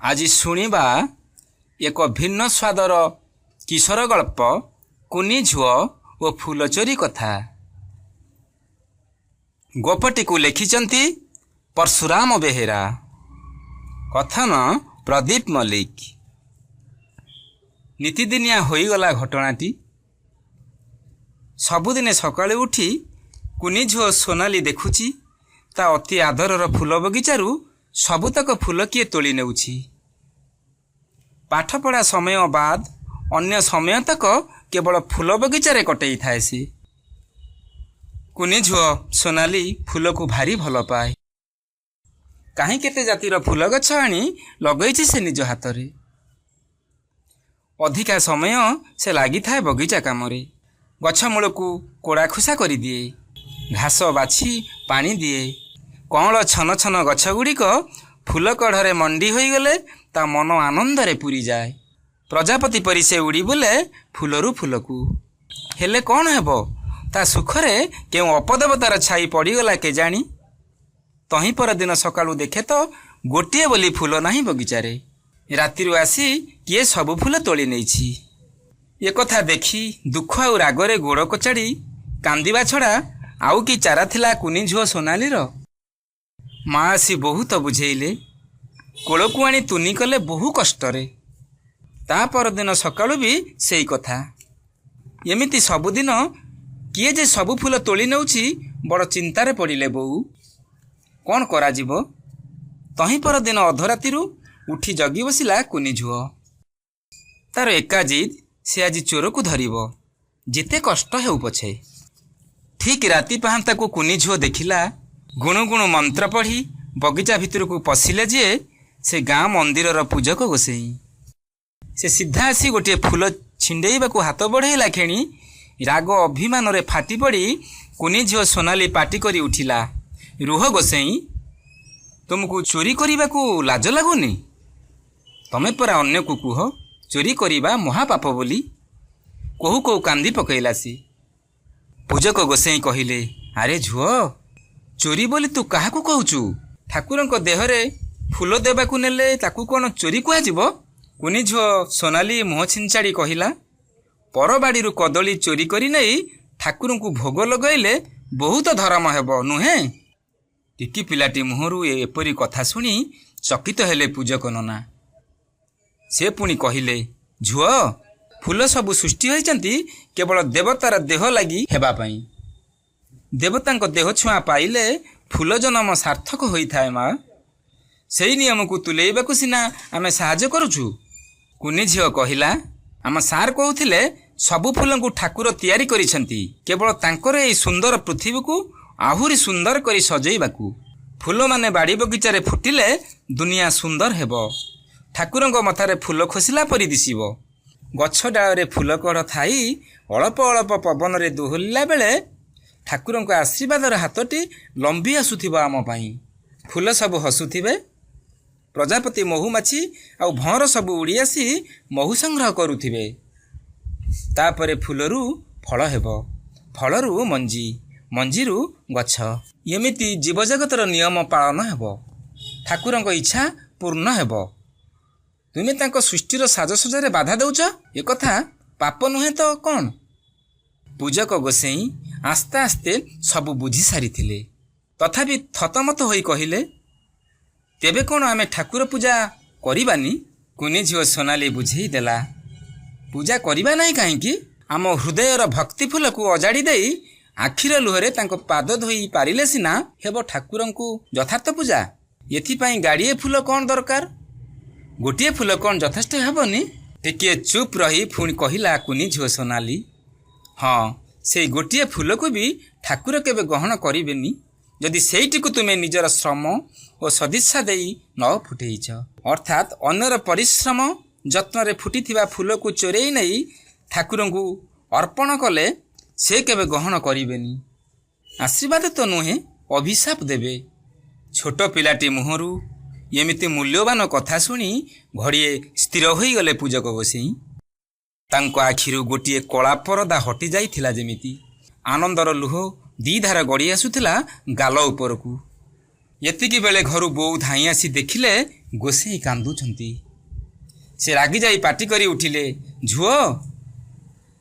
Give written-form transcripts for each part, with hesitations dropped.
ଆଜି ଶୁଣିବା ଏକ ଭିନ୍ନ ସ୍ୱାଦର କିଶୋର ଗଳ୍ପ କୁନି ଝୁଅ ଓ ଫୁଲଚୋରି କଥା। ଗପଟିକୁ ଲେଖିଛନ୍ତି ପରଶୁରାମ ବେହେରା, କଥନ ପ୍ରଦୀପ ମଲ୍ଲିକ। ନୀତିଦିନିଆ ହୋଇଗଲା ଘଟଣାଟି। ସବୁଦିନେ ସକାଳେ ଉଠି କୁନି ଝୁଅ ସୋନାଲି ଦେଖୁଛି ତା ଅତି ଆଦରର ଫୁଲ ବଗିଚାରୁ ସବୁତକ ଫୁଲ କିଏ ତୋଳି ନେଉଛି। ପାଠପଢ଼ା ସମୟ ବାଦ ଅନ୍ୟ ସମୟ ତକ କେବଳ ଫୁଲ ବଗିଚାରେ କଟେଇଥାଏ ସେ। କୁନି ଝୁଅ ସୋନାଲି ଫୁଲକୁ ଭାରି ଭଲ ପାଏ। କାହିଁ କେତେ ଜାତିର ଫୁଲ ଗଛ ଆଣି ଲଗେଇଛି ସେ ନିଜ ହାତରେ। ଅଧିକା ସମୟ ସେ ଲାଗିଥାଏ ବଗିଚା କାମରେ। ଗଛ ମୂଳକୁ କୋଡ଼ା ଖୋସା କରିଦିଏ, ଘାସ ବାଛି ପାଣି ଦିଏ। କଅଁଳ ଛନ ଛନ ଗଛ ଗୁଡ଼ିକ ଫୁଲ କଢ଼ରେ ମଣ୍ଡି ହୋଇଗଲେ ତା ମନ ଆନନ୍ଦରେ ପୂରିଯାଏ। ପ୍ରଜାପତି ପରି ସେ ଉଡ଼ି ବୁଲେ ଫୁଲରୁ ଫୁଲକୁ। ହେଲେ କ'ଣ ହେବ, ତା ସୁଖରେ କେଉଁ ଅପଦେବତାର ଛାଇ ପଡ଼ିଗଲା କେଜାଣି। ତହିଁ ପରଦିନ ସକାଳୁ ଦେଖେ ତ ଗୋଟିଏ ବୋଲି ଫୁଲ ନାହିଁ ବଗିଚାରେ। ରାତିରୁ ଆସି କିଏ ସବୁ ଫୁଲ ତୋଳି ନେଇଛି। ଏକଥା ଦେଖି ଦୁଃଖ ଆଉ ରାଗରେ ଗୋଡ଼ କଚାଡ଼ି କାନ୍ଦିବା ଛଡ଼ା ଆଉ କି ଚାରା ଥିଲା କୁନି ଝୁଅ ସୋନାଲିର। ମା ଆସି ବହୁତ ବୁଝେଇଲେ, କୋଳକୁ ଆଣି ତୁନି କଲେ ବହୁ କଷ୍ଟରେ। ତା ପରଦିନ ସକାଳୁ ବି ସେଇ କଥା। ଏମିତି ସବୁଦିନ କିଏ ଯେ ସବୁ ଫୁଲ ତୋଳି ନେଉଛି, ବଡ଼ ଚିନ୍ତାରେ ପଡ଼ିଲେ ବୋଉ। କ'ଣ କରାଯିବ? ତହିଁ ପରଦିନ ଅଧରାତିରୁ ଉଠି ଜଗି ବସିଲା କୁନି ଝୁଅ। ତାର ଏକା ଜିଦ୍, ସେ ଆଜି ଚୋରକୁ ଧରିବ, ଯେତେ କଷ୍ଟ ହେଉ ପଛେ। ଠିକ୍ ରାତି ପାହାନ୍ତାକୁ କୁନି ଝୁଅ ଦେଖିଲା ଗୁଣୁ ଗୁଣୁ ମନ୍ତ୍ର ପଢ଼ି ବଗିଚା ଭିତରକୁ ପଶିଲେ ଯିଏ, ସେ ଗାଁ ମନ୍ଦିରର ପୂଜକ ଗୋସେଇଁ। ସେ ସିଧା ଆସି ଗୋଟିଏ ଫୁଲ ଛିଣ୍ଡେଇବାକୁ ହାତ ବଢ଼େଇଲା କ୍ଷଣି ରାଗ ଅଭିମାନରେ ଫାଟି ପଡ଼ି କୁନି ଝିଅ ସୋନାଲି ପାଟି କରି ଉଠିଲା, ରୁହ ଗୋସେଇଁ, ତୁମକୁ ଚୋରି କରିବାକୁ ଲାଜ ଲାଗୁନି? ତମେ ପରା ଅନ୍ୟକୁ କୁହ ଚୋରି କରିବା ମହାପାପ ବୋଲି। କହୁ କହୁ କାନ୍ଦି ପକାଇଲା ସେ। ପୂଜକ ଗୋସେଇଁ କହିଲେ, ଆରେ ଝୁଅ, ଚୋରି ବୋଲି ତୁ କାହାକୁ କହୁଛୁ? ଠାକୁରଙ୍କ ଦେହରେ ଫୁଲ ଦେବାକୁ ନେଲେ ତାକୁ କ'ଣ ଚୋରି କୁହାଯିବ? କୁନି ଝୁଅ ସୋନାଲି ମୁହଁ ଛିଞ୍ଚାଡ଼ି କହିଲା, ପରବାଡ଼ିରୁ କଦଳୀ ଚୋରି କରି ନେଇ ଠାକୁରଙ୍କୁ ଭୋଗ ଲଗାଇଲେ ବହୁତ ଧର୍ମ ହେବ, ନୁହେଁ? ଟିକି ପିଲାଟି ମୁହଁରୁ ଏପରି କଥା ଶୁଣି ଚକିତ ହେଲେ ପୂଜକ ନନା। ସେ ପୁଣି କହିଲେ, ଝୁଅ, ଫୁଲ ସବୁ ସୃଷ୍ଟି ହୋଇଛନ୍ତି କେବଳ ଦେବତାର ଦେହ ଲାଗି ହେବା ପାଇଁ। ଦେବତାଙ୍କ ଦେହ ଛୁଆଁ ପାଇଲେ ଫୁଲ ଜନ୍ମ ସାର୍ଥକ ହୋଇଥାଏ ମା। ସେଇ ନିୟମକୁ ତୁଲେଇବାକୁ ସିନା ଆମେ ସାହାଯ୍ୟ କରୁଛୁ। କୁନି ଝିଅ କହିଲା, ଆମ ସାର୍ କହୁଥିଲେ ସବୁ ଫୁଲଙ୍କୁ ଠାକୁର ତିଆରି କରିଛନ୍ତି କେବଳ ତାଙ୍କର ଏହି ସୁନ୍ଦର ପୃଥିବୀକୁ ଆହୁରି ସୁନ୍ଦର କରି ସଜେଇବାକୁ। ଫୁଲମାନେ ବାଡ଼ି ବଗିଚାରେ ଫୁଟିଲେ ଦୁନିଆ ସୁନ୍ଦର ହେବ। ଠାକୁରଙ୍କ ମଥାରେ ଫୁଲ ଖୋସିଲା ପରି ଦିଶିବ। ଗଛ ଡାଳରେ ଫୁଲ କଢ଼ ଥାଇ ଅଳ୍ପ ଅଳ୍ପ ପବନରେ ଦୋହଲିଲା ବେଳେ ଠାକୁରଙ୍କ ଆଶୀର୍ବାଦର ହାତଟି ଲମ୍ବି ଆସୁଥିବ ଆମ ପାଇଁ। ଫୁଲ ସବୁ ହସୁଥିବେ। ପ୍ରଜାପତି ମହୁମାଛି ଆଉ ଭଅଁର ସବୁ ଉଡ଼ି ଆସି ମହୁ ସଂଗ୍ରହ କରୁଥିବେ। ତାପରେ ଫୁଲରୁ ଫଳ ହେବ, ଫଳରୁ ମଞ୍ଜି, ମଞ୍ଜିରୁ ଗଛ। ଏମିତି ଜୀବଜଗତର ନିୟମ ପାଳନ ହେବ। ଠାକୁରଙ୍କ ଇଚ୍ଛା ପୂର୍ଣ୍ଣ ହେବ। ତୁମେ ତାଙ୍କ ସୃଷ୍ଟିର ସାଜସଜ୍ଜାରେ ବାଧା ଦେଉଛ, ଏକଥା ପାପ ନୁହେଁ ତ କ'ଣ? ପୂଜକ ଗୋସେଇଁ ଆସ୍ତେ ଆସ୍ତେ ସବୁ ବୁଝି ସାରିଥିଲେ। ତଥାପି ଥତମତ ହୋଇ କହିଲେ, ତେବେ କ'ଣ ଆମେ ଠାକୁର ପୂଜା କରିବାନି? କୁନି ଝିଅ ସୋନାଲି ବୁଝେଇ ଦେଲା, ପୂଜା କରିବା ନାହିଁ କାହିଁକି? ଆମ ହୃଦୟର ଭକ୍ତି ଫୁଲକୁ ଅଜାଡ଼ି ଦେଇ ଆଖିର ଲୁହରେ ତାଙ୍କ ପାଦ ଧୋଇ ପାରିଲେ ସିନା ହେବ ଠାକୁରଙ୍କୁ ଯଥାର୍ଥ ପୂଜା। ଏଥିପାଇଁ ଗାଡ଼ିଏ ଫୁଲ କ'ଣ ଦରକାର? ଗୋଟିଏ ଫୁଲ କ'ଣ ଯଥେଷ୍ଟ ହେବନି? ଟିକିଏ ଚୁପ୍ ରହି ପୁଣି କହିଲା କୁନି ଝିଅ ସୋନାଲି, ହଁ, ସେଇ ଗୋଟିଏ ଫୁଲକୁ ବି ଠାକୁର କେବେ ଗ୍ରହଣ କରିବେନି ଯଦି ସେଇଟିକୁ ତୁମେ ନିଜର ଶ୍ରମ ଓ ସଦିଚ୍ଛା ଦେଇ ନ ଫୁଟେଇଛ। ଅର୍ଥାତ୍ ଅନ୍ୟର ପରିଶ୍ରମ ଯତ୍ନରେ ଫୁଟିଥିବା ଫୁଲକୁ ଚୋରେଇ ନେଇ ଠାକୁରଙ୍କୁ ଅର୍ପଣ କଲେ ସେ କେବେ ଗ୍ରହଣ କରିବେନି। ଆଶୀର୍ବାଦ ତ ନୁହେଁ, ଅଭିଶାପ ଦେବେ। ଛୋଟ ପିଲାଟି ମୁହଁରୁ ଏମିତି ମୂଲ୍ୟବାନ କଥା ଶୁଣି ଘଡ଼ିଏ ସ୍ଥିର ହୋଇଗଲେ ପୂଜକ ଗୋସେଇଁ। ତାଙ୍କ ଆଖିରୁ ଗୋଟିଏ କଳା ପରଦା ହଟି ଯାଇଥିଲା ଯେମିତି। ଆନନ୍ଦର ଲୁହ 2 ଧାର ଗଡ଼ି ଆସୁଥିଲା ଗାଲ ଉପରକୁ। ଏତିକି ବେଳେ ଘରୁ ବୋଉ ଧାଇଁ ଆସି ଦେଖିଲେ ଗୋସେଇଁ କାନ୍ଦୁଛନ୍ତି। ସେ ରାଗି ଯାଇ ପାଟି କରି ଉଠିଲେ, ଝୁଅ,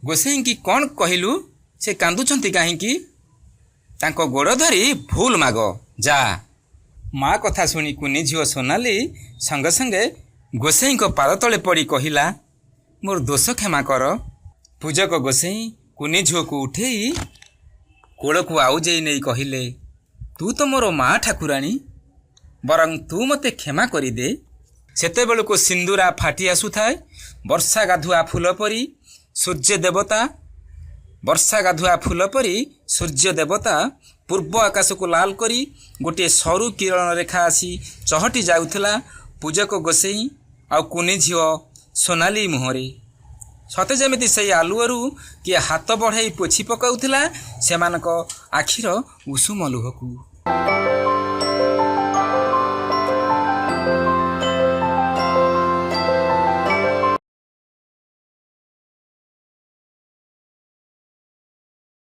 ଗୋସେଇଁକି କ'ଣ କହିଲୁ? ସେ କାନ୍ଦୁଛନ୍ତି କାହିଁକି? ତାଙ୍କ ଗୋଡ଼ ଧରି ଭୁଲ ମାଗ, ଯା। ମା କଥା ଶୁଣି କୁନି ଝିଅ ସୋନାଲି ସଙ୍ଗେ ସଙ୍ଗେ ଗୋସେଇଁଙ୍କ ପାଦ ତଳେ ପଡ଼ି କହିଲା, ମୋର ଦୋଷ କ୍ଷମା କର। ପୂଜକ ଗୋସେଇଁ କୁନି ଝିଅକୁ ଉଠେଇ କୋଳକୁ ଆଉଜେଇ ନେଇ କହିଲେ, ତୁ ତ ମୋର ମା ଠାକୁରାଣୀ, ବରଂ ତୁ ମୋତେ କ୍ଷମା କରିଦେ। ସେତେବେଳକୁ ସିନ୍ଦୁରା ଫାଟି ଆସୁଥାଏ। ବର୍ଷା ଗାଧୁଆ ଫୁଲ ପରି ସୂର୍ଯ୍ୟ ଦେବତା ପୂର୍ବ ଆକାଶକୁ ଲାଲ କରି ଗୋଟିଏ ସରୁ କିରଣ ରେଖା ଆସି ଚହଟି ଯାଉଥିଲା ପୂଜକ ଗୋସେଇଁ ଆଉ କୁନି ଝିଅ ସୋନାଲି ମୁହଁରେ। ସତେ ଯେମିତି ସେହି ଆଲୁଅରୁ କିଏ ହାତ ବଢ଼ାଇ ପୋଛି ପକାଉଥିଲା ସେମାନଙ୍କ ଆଖିର ଉଷୁମ ଲୁହକୁ।